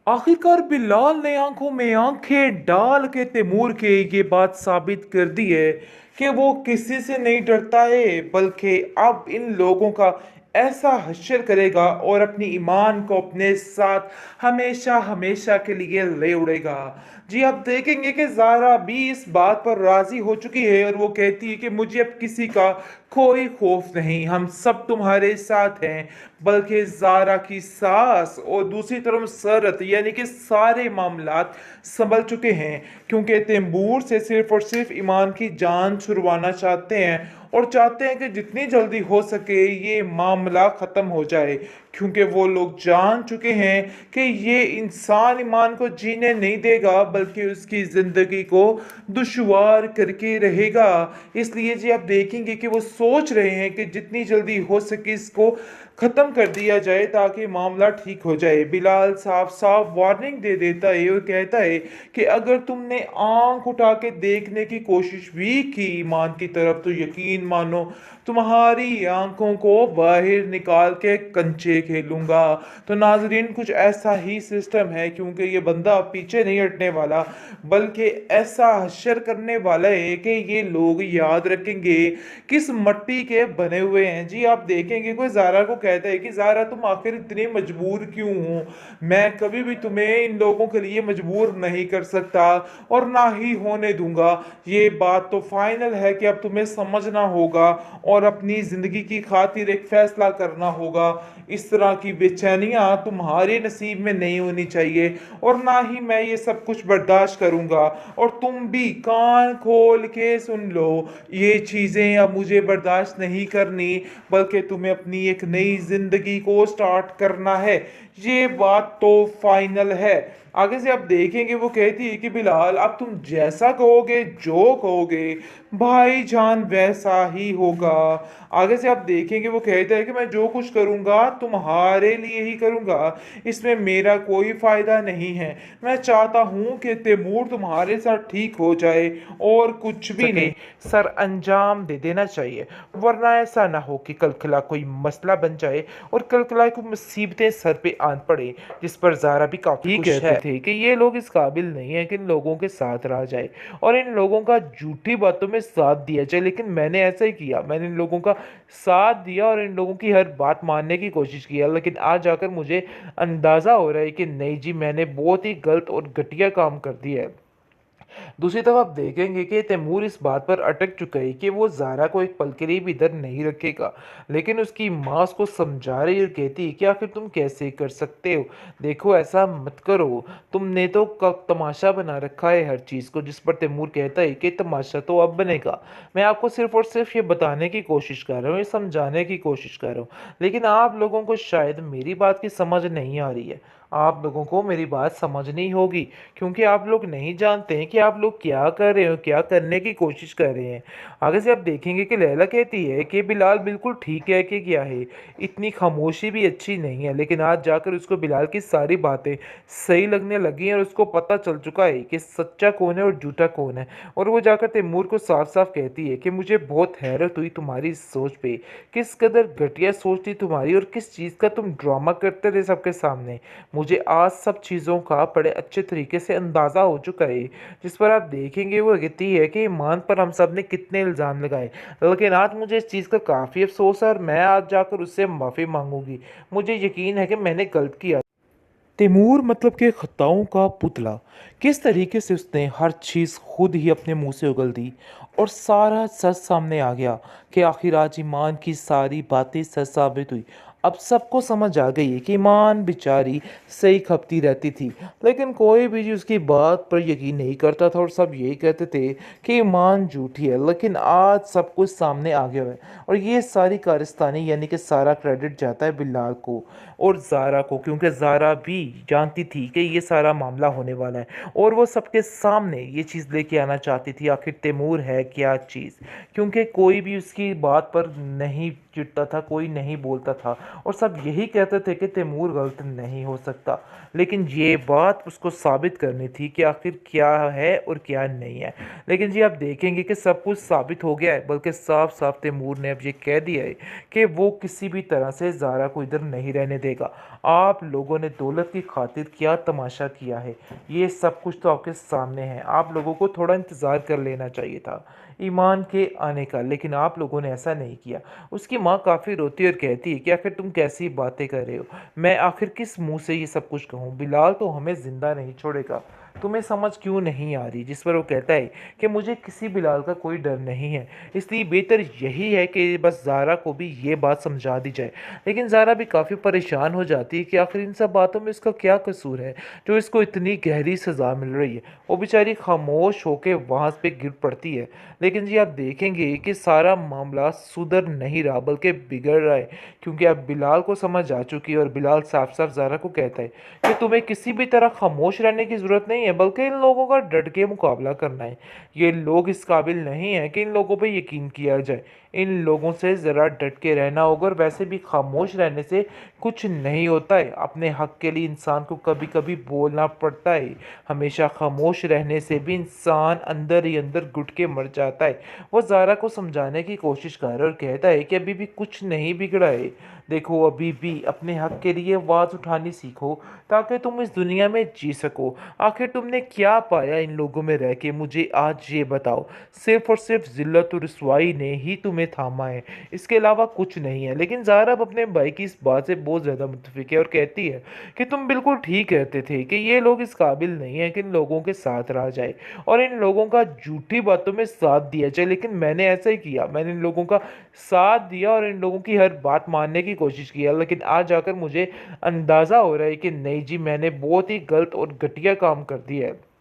आखिरकार बिलाल ने आंखों में आंखें डाल के तैमूर के ये बात साबित कर दी है कि वो किसी से नहीं डरता है, बल्कि अब इन लोगों का ऐसा हश्र करेगा और अपनी ईमान को अपने साथ हमेशा हमेशा के लिए ले उड़ेगा। जी, आप देखेंगे कि जारा भी इस बात पर राजी हो चुकी है और वो कहती है कि मुझे अब किसी का कोई खौफ नहीं, हम सब तुम्हारे साथ हैं। बल्कि जारा की सास और दूसरी तरफ सरत यानी कि सारे मामलात संभल चुके हैं, क्योंकि तैमूर से सिर्फ और सिर्फ ईमान की जान छुड़वाना चाहते हैं और चाहते हैं कि जितनी जल्दी हो सके ये मामला ख़त्म हो जाए, क्योंकि वो लोग जान चुके हैं कि ये इंसान ईमान को जीने नहीं देगा बल्कि उसकी ज़िंदगी को दुश्वार करके रहेगा। इसलिए जी, आप देखेंगे कि वो सोच रहे हैं कि जितनी जल्दी हो सके इसको ख़त्म कर दिया जाए ताकि मामला ठीक हो जाए। बिलाल साफ साफ वार्निंग दे देता है और कहता है कि अगर तुमने आंख उठा के देखने की कोशिश भी की ईमान की तरफ तो यकीन मानो तुम्हारी आंखों को बाहर निकाल के कंचे खेलूंगा। तो नाजरीन, कुछ ऐसा ही सिस्टम है, क्योंकि ये बंदा पीछे नहीं हटने वाला बल्कि ऐसा हश्र करने वाला है कि ये लोग याद रखेंगे किस मिट्टी के बने हुए हैं। जी, आप देखेंगे कोई जारा को कहता है कि जारा तुम आखिर इतनी मजबूर क्यों हो, मैं कभी भी तुम्हें इन लोगों के लिए मजबूर नहीं कर सकता और ना ही होने दूंगा। ये बात तो फाइनल है कि अब तुम्हें समझना होगा और अपनी जिंदगी की खातिर एक फैसला करना होगा। इस तरह की बेचैनियां तुम्हारे नसीब में नहीं होनी चाहिए और ना ही मैं ये सब कुछ बर्दाश्त करूंगा। और तुम भी कान खोल के सुन लो, ये चीजें अब मुझे बर्दाश्त नहीं करनी, बल्कि तुम्हें अपनी एक नई जिंदगी को स्टार्ट करना है। ये बात तो फाइनल है। आगे से आप देखेंगे वो कहती है कि बिलाल, अब तुम जैसा कहोगे जो कहोगे भाईजान वैसा ही होगा। आगे से आप देखेंगे वो कहता है कि मैं जो कुछ करूंगा तुम्हारे लिए ही करूंगा, इसमें मेरा कोई फायदा नहीं है। मैं चाहता हूं कि तैमूर तुम्हारे साथ ठीक हो जाए और कुछ भी नहीं, सर अंजाम दे देना चाहिए, वरना ऐसा ना हो कि कल खिला कोई मसला बन जाए और कल खिला को मुसीबतें सर पे आन पड़े। जिस पर जारा भी काफी खुश कहते थे कि ये लोग इस काबिल नहीं है कि इन लोगों के साथ रहा जाए और इन लोगों का झूठी बातों में साथ दिया जाए। लेकिन मैंने ऐसा ही किया, मैंने इन लोगों का साथ दिया और इन लोगों की हर बात मानने की कोशिश किया। लेकिन आज जाकर मुझे अंदाजा हो रहा है कि नहीं जी, मैंने बहुत ही गलत और घटिया काम कर दिया है। दूसरी तरफ आप देखेंगे कि तैमूर इस बात पर अटक चुका है कि वो जारा को एक पल के लिए भी इधर नहीं रखेगा, लेकिन उसकी माँ उसको समझा रही और कहती है कि आखिर तुम कैसे कर सकते हो, देखो ऐसा मत करो, तुमने तो तमाशा बना रखा है हर चीज़ को। जिस पर तैमूर कहता है कि तमाशा तो अब बनेगा, मैं आपको सिर्फ और सिर्फ ये बताने की कोशिश कर रहा हूँ, ये समझाने की कोशिश कर रहा हूँ, लेकिन आप लोगों को शायद मेरी बात की समझ नहीं आ रही है। आप लोगों को मेरी बात समझनी होगी, क्योंकि आप लोग नहीं जानते हैं कि आप लोग क्या कर रहे हो, क्या करने की कोशिश कर रहे हैं। आगे से आप देखेंगे कि लैला कहती है कि बिलाल बिल्कुल ठीक है कि क्या है, इतनी खामोशी भी अच्छी नहीं है। लेकिन आज जाकर उसको बिलाल की सारी बातें सही लगने लगी हैं और उसको पता चल चुका है कि सच्चा कौन है और झूठा कौन है। और वो जाकर तैमूर को साफ साफ कहती है कि मुझे बहुत हैरत हुई तुम्हारी इस सोच पे, किस कदर घटिया सोच थी तुम्हारी और किस चीज़ का तुम ड्रामा करते थे सबके सामने। मुझे आज सब चीज़ों का बड़े अच्छे तरीके से अंदाज़ा हो चुका है। जिस पर आप देखेंगे वो कहती है कि ईमान पर हम सब ने कितने इल्ज़ाम लगाए, लेकिन आज मुझे इस चीज़ का काफ़ी अफसोस है और मैं आज जाकर उससे माफ़ी मांगूंगी। मुझे यकीन है कि मैंने गलत किया। तैमूर मतलब कि खताओं का पुतला, किस तरीके से उसने हर चीज़ खुद ही अपने मुंह से उगल दी और सारा सच सामने आ गया कि आखिर आज ईमान की सारी बातें सच साबित हुई। अब सबको समझ आ गई है कि ईमान बेचारी सही खपती रहती थी, लेकिन कोई भी उसकी बात पर यकीन नहीं करता था और सब यही कहते थे कि ईमान झूठी है। लेकिन आज सब कुछ सामने आ गया है और ये सारी कारस्तानी यानी कि सारा क्रेडिट जाता है बिलाल को और जारा को, क्योंकि जारा भी जानती थी कि ये सारा मामला होने वाला है और वो सबके सामने ये चीज़ लेके आना चाहती थी आखिर तैमूर है क्या चीज़, क्योंकि कोई भी उसकी बात पर नहीं चिढ़ता था, कोई नहीं बोलता था और सब यही कहते थे कि तैमूर गलत नहीं हो सकता। लेकिन ये बात उसको साबित करनी थी कि आखिर क्या है और क्या नहीं है। लेकिन जी, आप देखेंगे कि सब कुछ साबित हो गया है, बल्कि साफ साफ तैमूर ने अब ये कह दिया है कि वो किसी भी तरह से जारा को इधर नहीं रहने देगा। आप लोगों ने दौलत की खातिर क्या तमाशा किया है, ये सब कुछ तो आपके सामने है। आप लोगों को थोड़ा इंतज़ार कर लेना चाहिए था ईमान के आने का, लेकिन आप लोगों ने ऐसा नहीं किया। उसकी माँ काफ़ी रोती है और कहती है कि आखिर तुम कैसी बातें कर रहे हो, मैं आखिर किस मुंह से ये सब कुछ कहूँ, बिलाल तो हमें ज़िंदा नहीं छोड़ेगा। तुम्हें समझ क्यों नहीं आ रही? जिस पर वो कहता है कि मुझे किसी बिलाल का कोई डर नहीं है, इसलिए बेहतर यही है कि बस ज़ारा को भी ये बात समझा दी जाए। लेकिन ज़ारा भी काफ़ी परेशान हो जाती है कि आखिर इन सब बातों में इसका क्या कसूर है जो इसको इतनी गहरी सज़ा मिल रही है। वो बेचारी खामोश होकर वहाँ पे गिर पड़ती है। लेकिन जी आप देखेंगे कि सारा मामला सुधर नहीं रहा बल्कि बिगड़ रहा है, क्योंकि अब बिलाल को समझ आ चुकी है और बिलाल साफ साफ ज़ारा को कहता है कि तुम्हें किसी भी तरह खामोश रहने की ज़रूरत नहीं है, बल्कि इन लोगों का डट के मुकाबला करना है। ये लोग इस काबिल नहीं हैं कि इन लोगों पे यकीन किया जाए। इन लोगों से ज़रा डट के रहना होगा, और वैसे भी खामोश रहने से कुछ नहीं होता है। अपने हक के लिए इंसान को कभी कभी बोलना पड़ता है। हमेशा खामोश रहने से भी इंसान अंदर ही अंदर घुट के मर जाता है। वो ज़ारा को समझाने की कोशिश कर रहा है और कहता है कि अभी भी कुछ नहीं बिगड़ा है। देखो, अभी भी अपने हक के लिए आवाज़ उठानी सीखो ताकि तुम इस दुनिया में जी सको। आखिर तुमने क्या पाया इन लोगों में रह के, मुझे आज ये बताओ। सिर्फ और सिर्फ जिल्लत और रुसवाई ने ही तुम्हें थामा है, इसके अलावा कुछ नहीं है। लेकिन ज़ारा अब अपने भाई की इस बात से बहुत ज़्यादा मुतफिक है और कहती है कि तुम बिल्कुल ठीक कहते थे कि ये लोग इस काबिल नहीं है कि इन लोगों के साथ रहा जाए और इन लोगों का झूठी बातों में साथ दिया जाए। लेकिन मैंने ऐसा ही किया, मैंने इन लोगों का साथ दिया और इन लोगों की हर बात मानने की कोशिश की है। लेकिन आज जाकर मुझे अंदाज़ा हो रहा है कि नहीं जी, मैंने बहुत ही गलत और घटिया काम कर दिया है।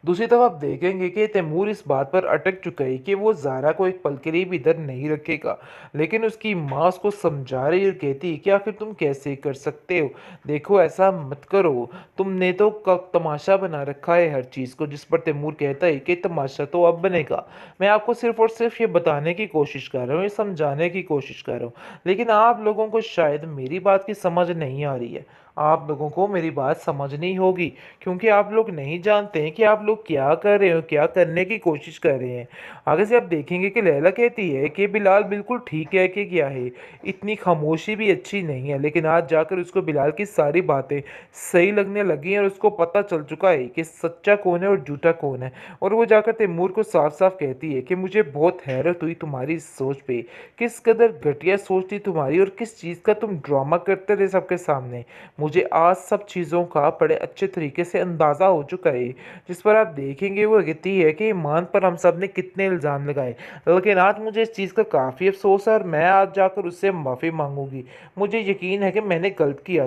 दूसरी तरफ आप देखेंगे कि तैमूर इस बात पर अटक चुका है कि वो ज़ारा को एक पल के लिए भी इधर नहीं रखेगा। लेकिन उसकी माँ उसको समझा रही और कहती है कि आखिर तुम कैसे कर सकते हो, देखो ऐसा मत करो, तुमने तो तमाशा बना रखा है हर चीज़ को। जिस पर तैमूर कहता है कि तमाशा तो अब बनेगा, मैं आपको सिर्फ और सिर्फ ये बताने की कोशिश कर रहा हूँ, ये समझाने की कोशिश कर रहा हूँ। लेकिन आप लोगों को शायद मेरी बात की समझ नहीं आ रही है। आप लोगों को मेरी बात समझनी होगी, क्योंकि आप लोग नहीं जानते हैं कि आप लोग क्या कर रहे हो, क्या करने की कोशिश कर रहे हैं। आगे से आप देखेंगे कि लैला कहती है कि बिलाल बिल्कुल ठीक है कि क्या है, इतनी खामोशी भी अच्छी नहीं है। लेकिन आज जाकर उसको बिलाल की सारी बातें सही लगने लगी हैं और उसको पता चल चुका है कि सच्चा कौन है और झूठा कौन है। और वो जाकर तैमूर को साफ साफ कहती है कि मुझे बहुत हैरत हुई तुम्हारी इस सोच पे, किस कदर घटिया सोच थी तुम्हारी और किस चीज़ का तुम ड्रामा करते थे सबके सामने। मुझे आज सब चीज़ों का बड़े अच्छे तरीके से अंदाज़ा हो चुका है। जिस पर आप देखेंगे वो कहती है कि ईमान पर हम सब ने कितने इल्ज़ाम लगाए, लेकिन आज मुझे इस चीज़ का काफ़ी अफसोस है और मैं आज जाकर उससे माफ़ी मांगूंगी। मुझे यकीन है कि मैंने गलत किया।